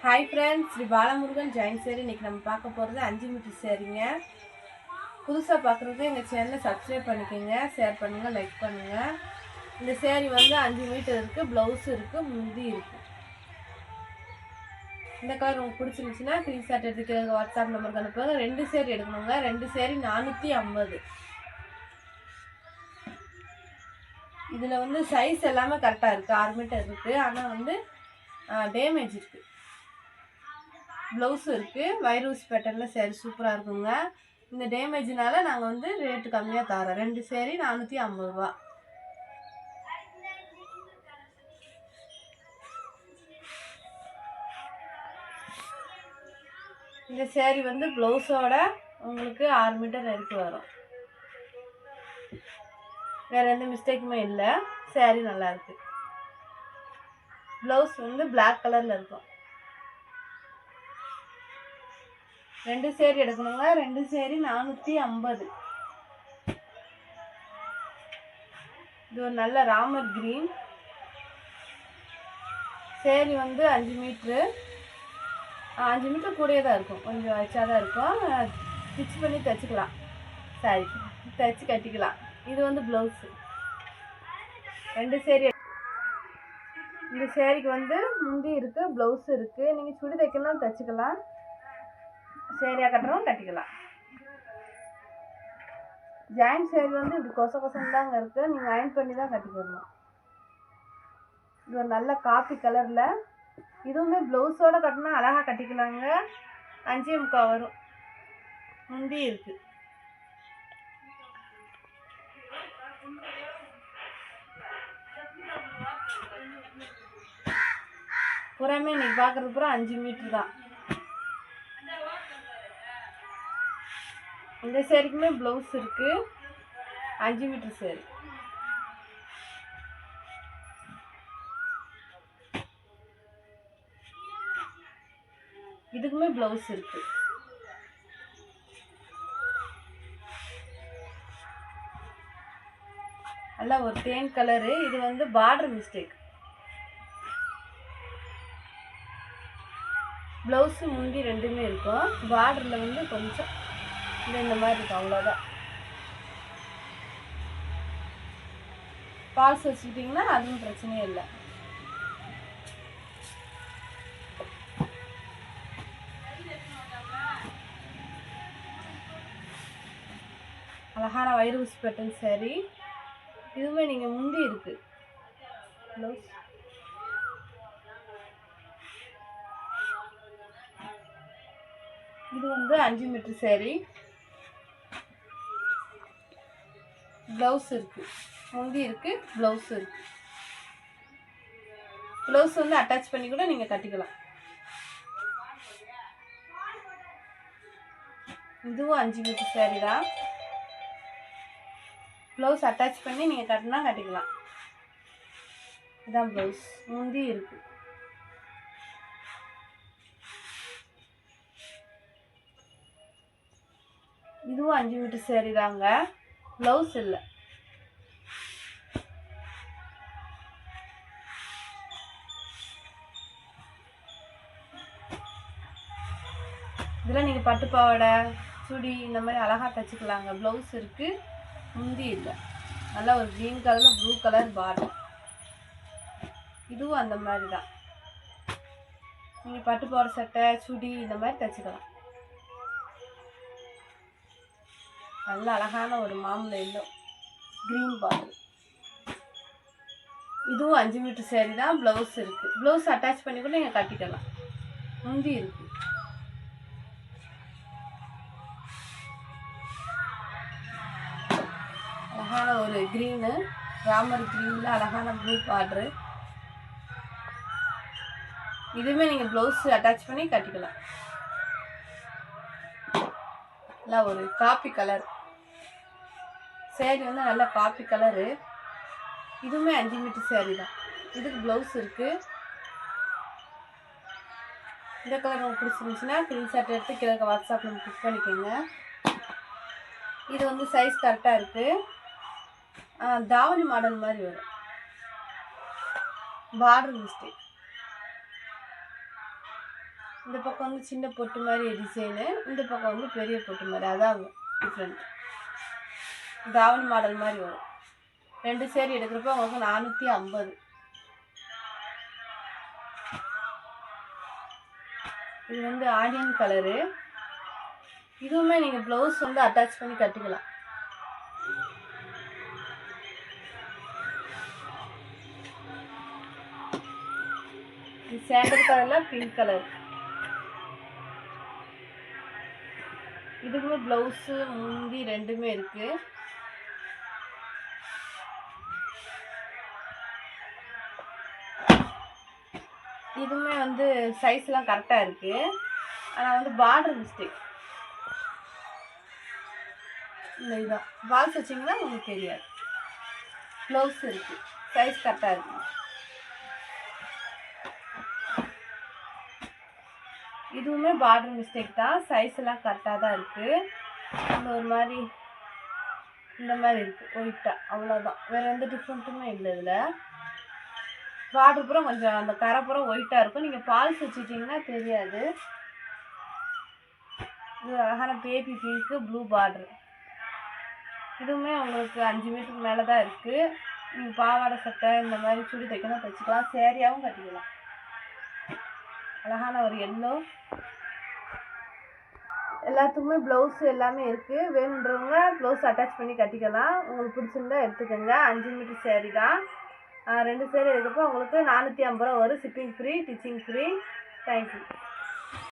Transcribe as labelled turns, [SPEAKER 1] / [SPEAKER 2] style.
[SPEAKER 1] Hi friends, Sri Balamurugan Jain சேரி. இன்றைக்கி நம்ம பார்க்க போகிறது 5 மீட்டர் சேரீங்க. புதுசாக பார்க்குறது எங்கள் சேனலை சப்ஸ்கிரைப் பண்ணிக்கோங்க, ஷேர் பண்ணுங்கள், லைக் பண்ணுங்கள். இந்த சேரீ வந்து 5 மீட்டர் இருக்குது, ப்ளவுஸ் இருக்குது, முந்தி இருக்குது. இந்த கலர் உங்களுக்கு பிடிச்சிருந்துச்சுன்னா ஸ்க்ரீன்ஷாட் எடுத்துக்கிறவங்க வாட்ஸ்அப் நம்பருக்கு அனுப்புங்க. 2 சேரீ எடுக்கணுங்க. 2 சேரீ 450. இதில் வந்து சைஸ் எல்லாமே கரெக்டாக இருக்குது, 6 மீட்டர் இருக்குது. ஆனால் வந்து டேமேஜ் இருக்குது. ப்ளவுஸும் இருக்குது, வைரூஸ் பேட்டர்னில் சேரீ சூப்பராக இருக்குங்க. இந்த டேமேஜினால நாங்கள் வந்து ரேட்டு கம்மியாக தரோம். 2 சேரீ 450 ரூபா. இந்த சேரீ வந்து ப்ளவுஸோட உங்களுக்கு 6 மீட்டர் நெருக்கி வரும். வேறு எந்த மிஸ்டேக்குமே இல்லை. சேரீ நல்லாயிருக்கு. ப்ளவுஸ் வந்து பிளாக் கலரில் இருக்கும். 2 சேரீ எடுக்கணுங்க. 2 சேரீ 450. இது ஒரு நல்ல ராமர் கிரீன். சேரீ வந்து 5 மீட்ரு. 5 மீட்டர் கூடயே தான் இருக்கும், கொஞ்சம் வச்சா தான் இருக்கும். ஸ்டிச் பண்ணி தைச்சிக்கலாம், சாரி தைச்சி கட்டிக்கலாம். இது வந்து ப்ளவுஸு. 2 சேரீ. இந்த சேரீக்கு வந்து முந்தி இருக்குது, ப்ளவுஸ் இருக்குது. நீங்கள் சுடி தைக்கலாம், தைச்சிக்கலாம். சேரீயாக கட்டுறோம், கட்டிக்கலாம். ஜாயின் சேரீ வந்து இப்படி கொச கொசன்னு தாங்க இருக்குது, நீங்கள் அயன் பண்ணி தான் கட்டிக்கணும். இது ஒரு நல்ல காப்பி கலரில். இதுவுமே ப்ளவுஸோடு கட்டினா அழகாக கட்டிக்கலாங்க. 5.25 வரும். முந்தி இருக்குது. புறாமே இன்னைக்கு பார்க்குறது பூரா 5 மீட்ரு தான். இந்த சேரீக்குமே ப்ளவுஸ் இருக்குது. 5 மீட்டர் சேரீ. இதுக்குமே ப்ளவுஸ் இருக்குது. நல்லா ஒரு தேன் கலரு. இது வந்து பார்டர் மிஸ்டேக். ப்ளவுஸு முந்தி ரெண்டுமே இருக்கும். பார்டரில் வந்து கொஞ்சம் இந்த மாதிரி இருக்கும், அவ்வளோதான். ஃபால்ஸ் வச்சுக்கிட்டிங்கன்னா அதுவும் பிரச்சனையே இல்லை. அழகான வைரூஸ் பேட்டர்ன் சேரீ. இதுவுமே நீங்கள் முந்தி இருக்குது. ப்ளவுஸ் இது வந்து 5 மீட்டர் சேரீ. ப்ளவுஸ் இருக்குது, முந்தி இருக்குது, ப்ளவுஸ் இருக்குது. ப்ளவுஸ் வந்து அட்டாச் பண்ணி கூட நீங்கள் கட்டிக்கலாம். இதுவும் 5 மீட்டர் சேரீ தான். ப்ளவுஸ் அட்டாச் பண்ணி நீங்கள் கட்டினா கட்டிக்கலாம். இதுதான் ப்ளவுஸ். முந்தி இருக்குது. இதுவும் 5 மீட்டர் சேரீ தாங்க. ப்ளவுஸ் இல்லை. இதில் நீங்கள் பட்டு பாவாடை, சுடி இந்த மாதிரி அழகாக தைச்சிக்கலாங்க. ப்ளவுஸ் இருக்குது, முந்தி இல்லை. நல்லா ஒரு க்ரீன் கலரில் ப்ளூ கலர் பார்டர். இதுவும் அந்த மாதிரி தான். நீங்கள் பட்டு பாவாடை சட்டை, சுடி இந்த மாதிரி தைச்சிக்கலாம். நல்ல அழகான ஒரு மாம்பழ எல்லோ க்ரீன் பார்டர். இதுவும் 5 மீட்டர் சேரீ தான். ப்ளவுஸ் இருக்குது. ப்ளவுஸ் அட்டாச் பண்ணி கூட நீங்கள் கட்டிக்கலாம். முந்தி இருக்குது. அழகான ஒரு க்ரீனு, ராமர் க்ரீனில் அழகான ப்ளூ பார்டரு. இதுவுமே நீங்கள் ப்ளவுஸ் அட்டாச் பண்ணி கட்டிக்கலாம். நல்லா ஒரு காப்பி கலர் சேரீ வந்து நல்ல காப்பி கலரு. இதுவுமே 5 மீட்டர் சேரீ தான். இதுக்கு ப்ளவுஸ் இருக்குது. இந்த கலர் உங்களுக்கு பிடிச்சிருந்துச்சுன்னா ஸ்க்ரீன்ஷாட் எடுத்து கீழே வாட்ஸ்அப் நம்ம புக் பண்ணிக்கோங்க. இது வந்து சைஸ் கரெக்டாக இருக்குது. தாவணி மாடல் மாதிரி வரும். Border mistake. இந்த பக்கம் வந்து சின்ன பொட்டு மாதிரி டிசைனு, இந்த பக்கம் வந்து பெரிய பொட்டு மாதிரி. அதான் டிஃப்ரெண்ட். தாவணி மாடல் மாதிரி வரும். 2 சேரீ எடுக்கிறப்ப உங்களுக்கு 450. இது வந்து ஆனியன் கலரு. இதுவுமே நீங்கள் ப்ளவுஸ் வந்து அட்டாச் பண்ணி கட்டிக்கலாம். இது சாண்டல் கலரில் பிங்க் கலர். இதுக்குமே ப்ளவுஸு முந்தி ரெண்டுமே இருக்குது. இதுவுமே வந்து சைஸ்லாம் கரெக்டாக இருக்குது. ஆனால் வந்து பார்டர் மிஸ்டேக். இந்த இதான் பால்ஸ் வச்சிங்கன்னா உங்களுக்கு தெரியாது. ப்ளவுஸ் இருக்குது, சைஸ் கரெக்டாக இருக்குது. இதுவுமே பார்டர் மிஸ்டேக் தான், சைஸ் எல்லாம் கரெக்டாக தான் இருக்குது. இந்த ஒரு மாதிரி இந்த மாதிரி இருக்குது ஒயிட்டாக, அவ்வளோதான். வேறு எந்த டிஃப்ரெண்ட்டுமே இல்லை. இதில் பார்டர் பூரா கொஞ்சம் அந்த கரை பூரா ஒயிட்டாக இருக்கும். நீங்கள் ஃபால்ஸ் வச்சுட்டிங்கன்னா தெரியாது. இது அழகான பேபி பிங்க்கு ப்ளூ பார்டரு. இதுவுமே உங்களுக்கு 5 மீட்டருக்கு மேலே தான் இருக்குது. நீங்கள் பாவாடை சட்டை இந்த மாதிரி சுடி தைக்கணும் தைச்சிக்கலாம். சேரீயாகவும் கட்டிக்கலாம். அழகான ஒரு எல்லோ. எல்லாத்துக்குமே ப்ளவுஸ் எல்லாமே இருக்குது. வேணுன்றவங்க ப்ளவுஸ் அட்டாச் பண்ணி கட்டிக்கலாம். உங்களுக்கு பிடிச்சிருந்தா எடுத்துக்கோங்க. 5 மீட்டர் சேரீ தான். 2 சேரீ எடுக்கப்போ உங்களுக்கு 450 ரூபா வரும். Shipping free, ditching free. Thank you.